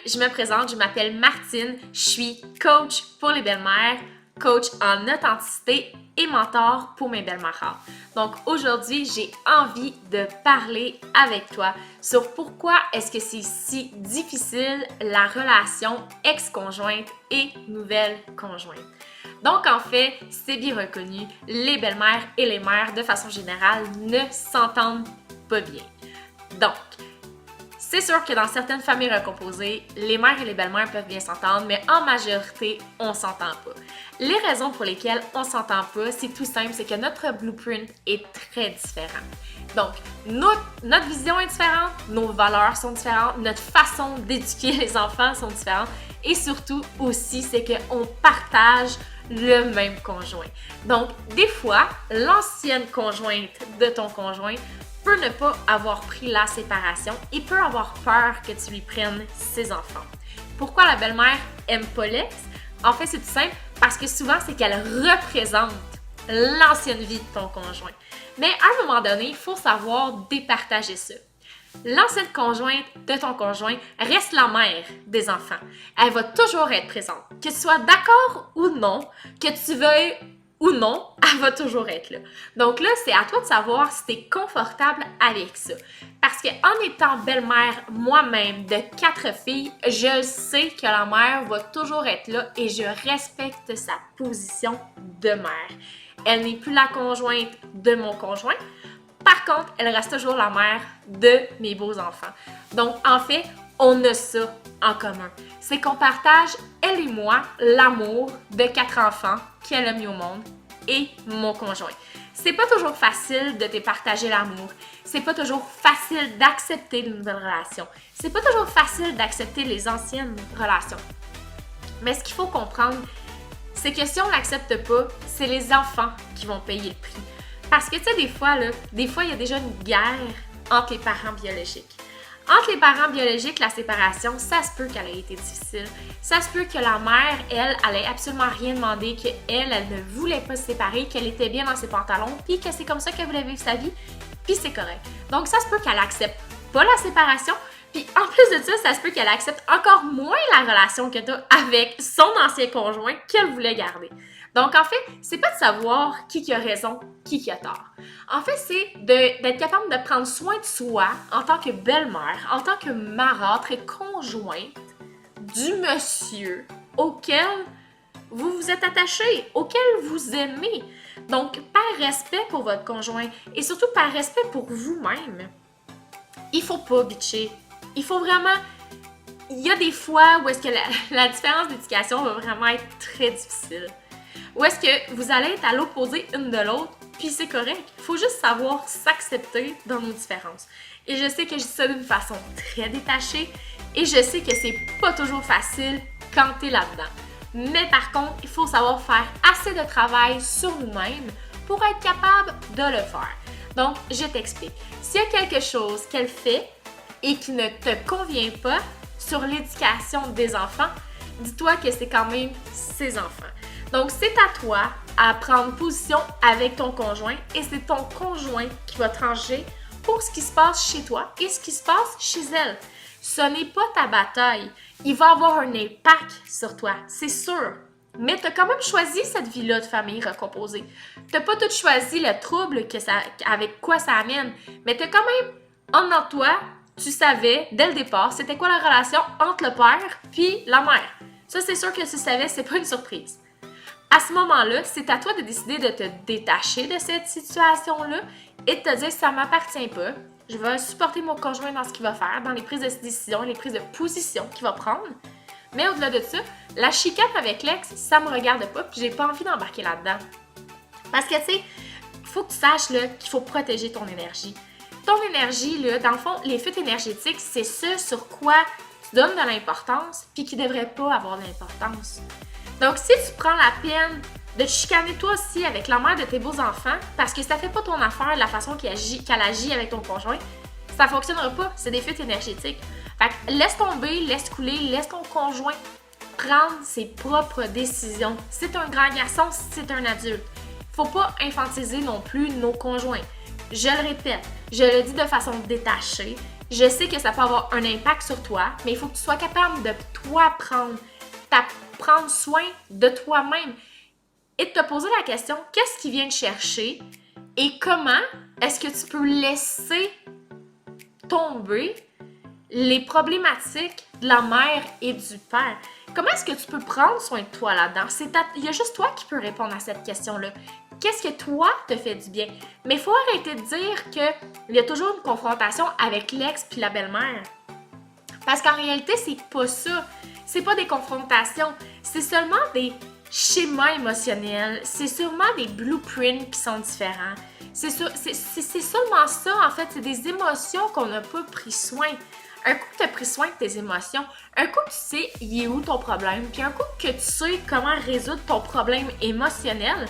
je me présente, je m'appelle Martine, je suis coach pour les belles-mères, coach en authenticité et mentor pour mes belles-mères rares. Donc aujourd'hui, j'ai envie de parler avec toi sur pourquoi est-ce que c'est si difficile la relation ex-conjointe et nouvelle conjointe. Donc en fait, c'est bien reconnu, les belles-mères et les mères de façon générale ne s'entendent pas bien. Donc, c'est sûr que dans certaines familles recomposées, les mères et les belles-mères peuvent bien s'entendre, mais en majorité, on s'entend pas. Les raisons pour lesquelles on s'entend pas, c'est tout simple, c'est que notre blueprint est très différent. Donc, notre vision est différente, nos valeurs sont différentes, notre façon d'éduquer les enfants sont différentes, et surtout aussi, c'est qu'on partage le même conjoint. Donc, des fois, l'ancienne conjointe de ton conjoint peut ne pas avoir pris la séparation et peut avoir peur que tu lui prennes ses enfants. Pourquoi la belle-mère aime pas l'ex? En fait, c'est tout simple, parce que souvent, c'est qu'elle représente l'ancienne vie de ton conjoint. Mais à un moment donné, il faut savoir départager ça. L'ancienne conjointe de ton conjoint reste la mère des enfants. Elle va toujours être présente. Que tu sois d'accord ou non, que tu veuilles ou non, elle va toujours être là. Donc là, c'est à toi de savoir si tu es confortable avec ça. Parce qu'en étant belle-mère moi-même de 4 filles, je sais que la mère va toujours être là et je respecte sa position de mère. Elle n'est plus la conjointe de mon conjoint. Par contre, elle reste toujours la mère de mes beaux-enfants. Donc, en fait, on a ça en commun. C'est qu'on partage, elle et moi, l'amour de 4 enfants qu'elle a mis au monde et mon conjoint. C'est pas toujours facile de te partager l'amour. C'est pas toujours facile d'accepter de nouvelles relations. C'est pas toujours facile d'accepter les anciennes relations. Mais ce qu'il faut comprendre, c'est que si on l'accepte pas, c'est les enfants qui vont payer le prix. Parce que, tu sais, des fois, il y a déjà une guerre entre les parents biologiques. Entre les parents biologiques, la séparation, ça se peut qu'elle ait été difficile. Ça se peut que la mère, elle ait absolument rien demandé, qu'elle ne voulait pas se séparer, qu'elle était bien dans ses pantalons, puis que c'est comme ça qu'elle voulait vivre sa vie, puis c'est correct. Donc, ça se peut qu'elle accepte pas la séparation, puis en plus de ça se peut qu'elle accepte encore moins la relation que tu as avec son ancien conjoint qu'elle voulait garder. Donc, en fait, c'est pas de savoir qui a raison, qui a tort. En fait, c'est d'être capable de prendre soin de soi en tant que belle-mère, en tant que marâtre et conjointe du monsieur auquel vous vous êtes attaché, auquel vous aimez. Donc, par respect pour votre conjoint et surtout par respect pour vous-même, il faut pas bitcher. Il faut vraiment... Il y a des fois où est-ce que la différence d'éducation va vraiment être très difficile. Ou est-ce que vous allez être à l'opposé une de l'autre, puis c'est correct. Il faut juste savoir s'accepter dans nos différences. Et je sais que je dis ça d'une façon très détachée, et je sais que c'est pas toujours facile quand t'es là-dedans. Mais par contre, il faut savoir faire assez de travail sur nous-mêmes pour être capable de le faire. Donc, je t'explique. S'il y a quelque chose qu'elle fait et qui ne te convient pas sur l'éducation des enfants, dis-toi que c'est quand même ses enfants. Donc, c'est à toi à prendre position avec ton conjoint et c'est ton conjoint qui va trancher pour ce qui se passe chez toi et ce qui se passe chez elle. Ce n'est pas ta bataille. Il va avoir un impact sur toi, c'est sûr. Mais tu as quand même choisi cette vie-là de famille recomposée. Tu n'as pas tout choisi le trouble avec quoi ça amène, mais tu as quand même, en toi, tu savais dès le départ c'était quoi la relation entre le père puis la mère. Ça, c'est sûr que tu savais, c'est pas une surprise. À ce moment-là, c'est à toi de décider de te détacher de cette situation-là et de te dire ça ne m'appartient pas. Je vais supporter mon conjoint dans ce qu'il va faire, dans les prises de décision, les prises de position qu'il va prendre. Mais au-delà de ça, la chicane avec l'ex, ça me regarde pas puis j'ai pas envie d'embarquer là-dedans. Parce que, tu sais, il faut que tu saches là, qu'il faut protéger ton énergie. Ton énergie, là, dans le fond, les fuites énergétiques, c'est ce sur quoi tu donnes de l'importance puis qui devrait pas avoir d'importance. Donc, si tu prends la peine de te chicaner toi aussi avec la mère de tes beaux-enfants parce que ça fait pas ton affaire de la façon qu'elle agit avec ton conjoint, ça fonctionnera pas. C'est des fuites énergétiques. Fait que laisse tomber, laisse couler, laisse ton conjoint prendre ses propres décisions. C'est un grand garçon, c'est un adulte. Faut pas infantiliser non plus nos conjoints. Je le répète, je le dis de façon détachée. Je sais que ça peut avoir un impact sur toi, mais il faut que tu sois capable de toi prendre soin de toi-même et de te poser la question, qu'est-ce qui vient te chercher et comment est-ce que tu peux laisser tomber les problématiques de la mère et du père. Comment est-ce que tu peux prendre soin de toi là-dedans? Il y a juste toi qui peux répondre à cette question-là. Qu'est-ce que toi te fait du bien? Mais il faut arrêter de dire qu'il y a toujours une confrontation avec l'ex puis la belle-mère. Parce qu'en réalité, c'est pas ça. C'est pas des confrontations. C'est seulement des schémas émotionnels. C'est sûrement des blueprints qui sont différents. C'est seulement ça, en fait. C'est des émotions qu'on n'a pas pris soin. Un coup que tu as pris soin de tes émotions, un coup que tu sais il est où ton problème, puis un coup que tu sais comment résoudre ton problème émotionnel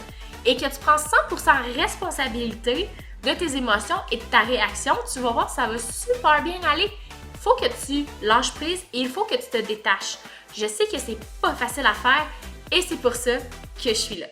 et que tu prends 100% responsabilité de tes émotions et de ta réaction, tu vas voir, ça va super bien aller. Il faut que tu lâches prise et il faut que tu te détaches. Je sais que c'est pas facile à faire et c'est pour ça que je suis là.